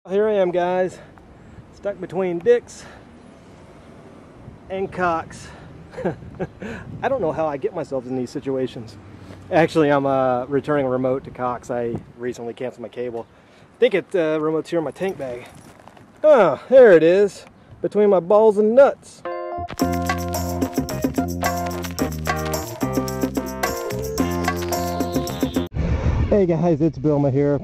Here I am, guys, stuck between dicks and cocks. I don't know how I get myself in these situations. Actually, I'm returning a remote to Cox. I recently canceled my cable. I think remote's here in my tank bag. Oh, there it is, between my balls and nuts. Hey guys, it's Billmaa here.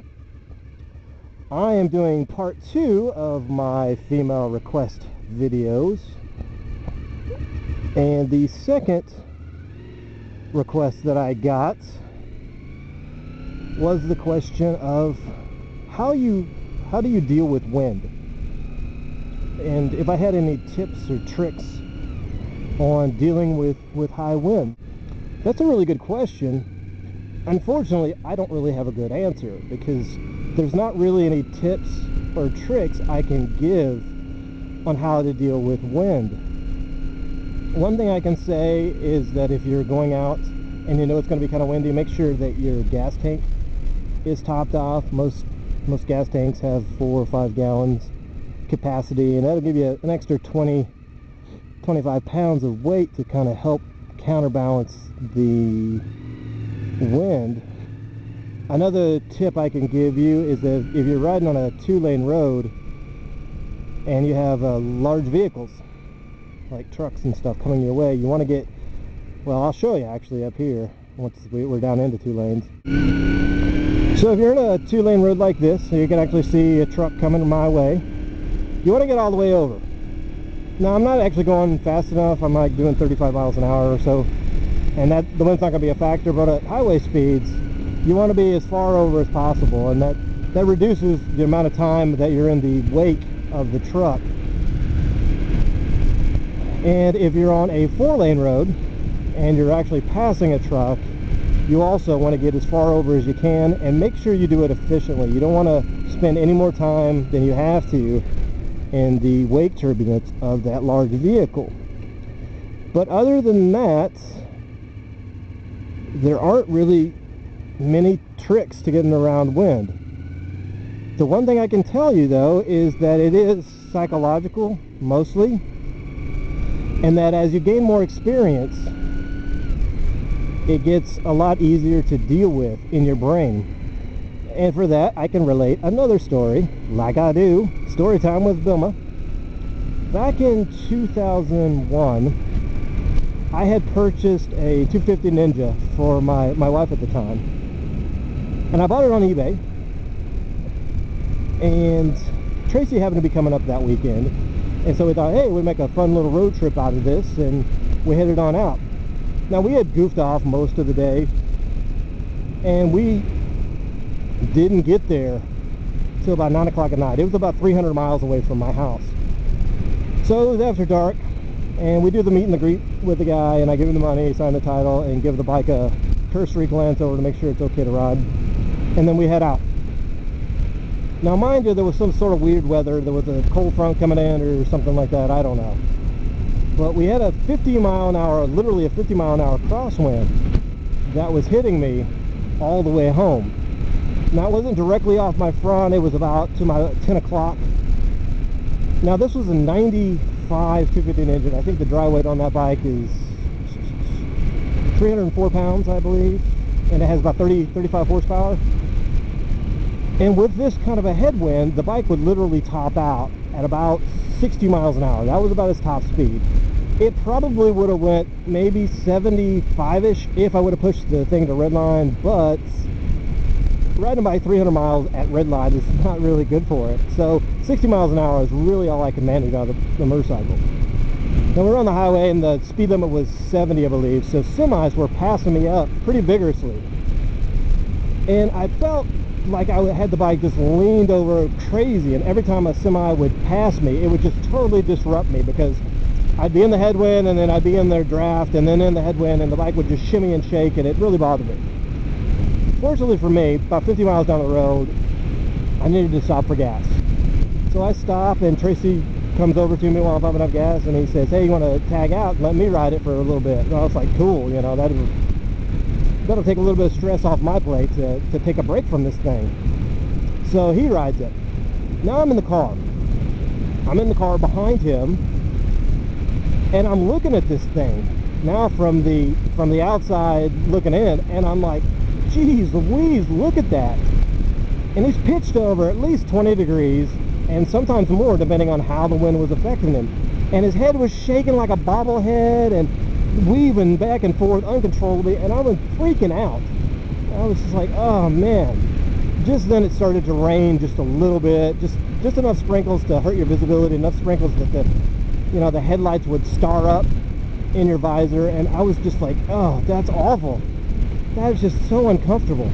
I am doing part 2 of my female request videos, and the second request that I got was the question of how do you deal with wind, and if I had any tips or tricks on dealing with high wind. That's a really good question. Unfortunately, I don't really have a good answer because there's not really any tips or tricks I can give on how to deal with wind. One thing I can say is that if you're going out and you know it's going to be kind of windy, make sure that your gas tank is topped off. Most gas tanks have 4 or 5 gallons capacity, and that'll give you an extra 25 pounds of weight to kind of help counterbalance the wind. Another tip I can give you is that if you're riding on a 2-lane road and you have large vehicles like trucks and stuff coming your way, you want to get, well, I'll show you actually up here once we're down into 2 lanes. So if you're in a 2-lane road like this, so you can actually see a truck coming my way, you want to get all the way over. Now, I'm not actually going fast enough. I'm like doing 35 miles an hour or so, and the wind's not going to be a factor, but at highway speeds you want to be as far over as possible, and that reduces the amount of time that you're in the wake of the truck. And if you're on a 4-lane road and you're actually passing a truck, you also want to get as far over as you can, and make sure you do it efficiently. You don't want to spend any more time than you have to in the wake turbulence of that large vehicle. But other than that, there aren't really many tricks to getting around wind. The one thing I can tell you though is that it is psychological mostly, and that as you gain more experience, it gets a lot easier to deal with in your brain. And for that, I can relate another story, like I do. Story time with Billmaa. Back in 2001, I had purchased a 250 Ninja for my wife at the time, and I bought it on eBay, and Tracy happened to be coming up that weekend, and so we thought, hey, we'd make a fun little road trip out of this, and we headed on out. Now, we had goofed off most of the day, and we didn't get there till about 9 o'clock at night. It was about 300 miles away from my house. So it was after dark, and we do the meet and the greet with the guy, and I give him the money, sign the title, and give the bike a cursory glance over to make sure it's okay to ride, and then we head out. Now, mind you, there was some sort of weird weather. There was a cold front coming in or something like that, I don't know. But we had a 50 mile an hour, literally a 50 mile an hour crosswind that was hitting me all the way home. Now, it wasn't directly off my front, it was about to my 10 o'clock. Now, this was a 95 250 engine. I think the dry weight on that bike is 304 pounds, I believe, and it has about 35 horsepower. And with this kind of a headwind, the bike would literally top out at about 60 miles an hour. That was about its top speed. It probably would have went maybe 75-ish if I would have pushed the thing to redline, but riding by 300 miles at redline is not really good for it. So 60 miles an hour is really all I can manage out of the motorcycle. Now, we're on the highway and the speed limit was 70, I believe, so semis were passing me up pretty vigorously. And I felt like I had the bike just leaned over crazy, and every time a semi would pass me, it would just totally disrupt me, because I'd be in the headwind and then I'd be in their draft and then in the headwind, and the bike would just shimmy and shake, and it really bothered me. Fortunately for me, about 50 miles down the road, I needed to stop for gas. So I stop, and Tracy comes over to me while I'm pumping up gas, and he says, hey, you want to tag out and let me ride it for a little bit? And I was like, cool, you know, that'll take a little bit of stress off my plate to take a break from this thing. So he rides it. Now I'm in the car. I'm in the car behind him, and I'm looking at this thing now from the outside looking in, and I'm like, geez Louise, look at that. And he's pitched over at least 20 degrees, and sometimes more depending on how the wind was affecting him. And his head was shaking like a bobblehead and weaving back and forth uncontrollably, and I was freaking out. I was just like, oh man. Just then it started to rain just a little bit, just enough sprinkles to hurt your visibility, enough sprinkles that the headlights would star up in your visor, and I was just like, oh, that's awful. That is just so uncomfortable.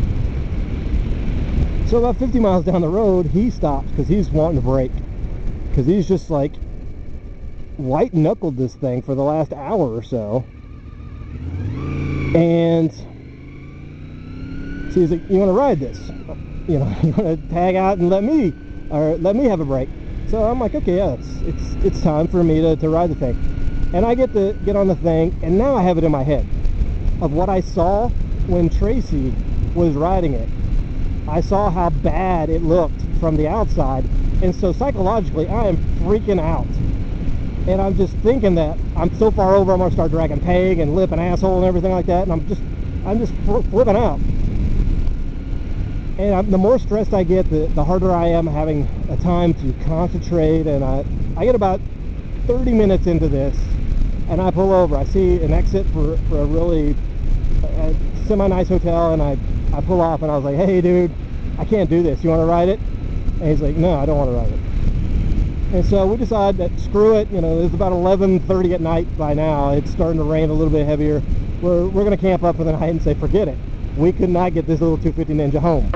So about 50 miles down the road, he stopped because he's wanting to brake, because he's just like white knuckled this thing for the last hour or so. And so he's like, you want to ride this? You know, you want to tag out and let me have a break. So I'm like, okay, yeah, it's time for me to ride the thing. And I get on the thing, and now I have it in my head of what I saw when Tracy was riding it. I saw how bad it looked from the outside, and so psychologically I am freaking out. And I'm just thinking that I'm so far over, I'm gonna start dragging peg and lip and asshole and everything like that, and I'm just flipping out. And the more stressed I get, the harder I am having a time to concentrate. And I get about 30 minutes into this, and I pull over. I see an exit for a really semi-nice hotel, and I pull off, and I was like, hey dude, I can't do this, you want to ride it? And he's like, no, I don't want to ride it. And so we decided that screw it. You know, it's about 11:30 at night by now. It's starting to rain a little bit heavier. We're going to camp up for the night and say, forget it. We could not get this little 250 Ninja home.